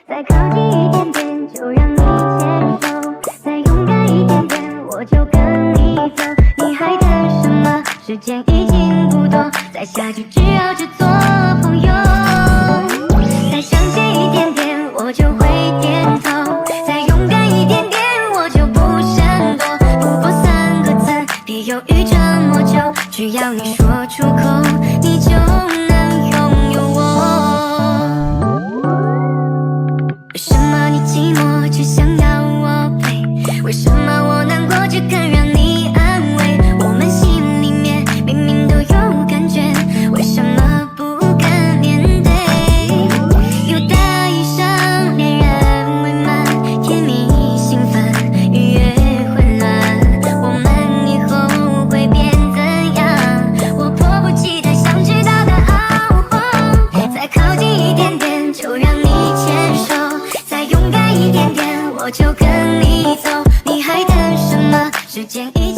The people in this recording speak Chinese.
再靠近一点点，就让你牵手；再勇敢一点点，我就跟你走。你还等什么？时间已经不多，再下去只要只做朋友。再向前一点点，我就会点头；再勇敢一点点，我就不闪躲。不过3个字，别犹豫这么久，只要你说出口，你就能拥有我。为什么你寂寞只想要我陪？为什么我难过只肯让你安慰？我们心里面明明都有感觉，为什么不敢面对？有大衣裳，恋人未满，甜蜜兴奋，愉悦混乱。我们以后会变怎样？我迫不及待想知道答案。再靠近一点点，就让你牵手；再勇敢一点点，我就跟你走。你还等什么？时间已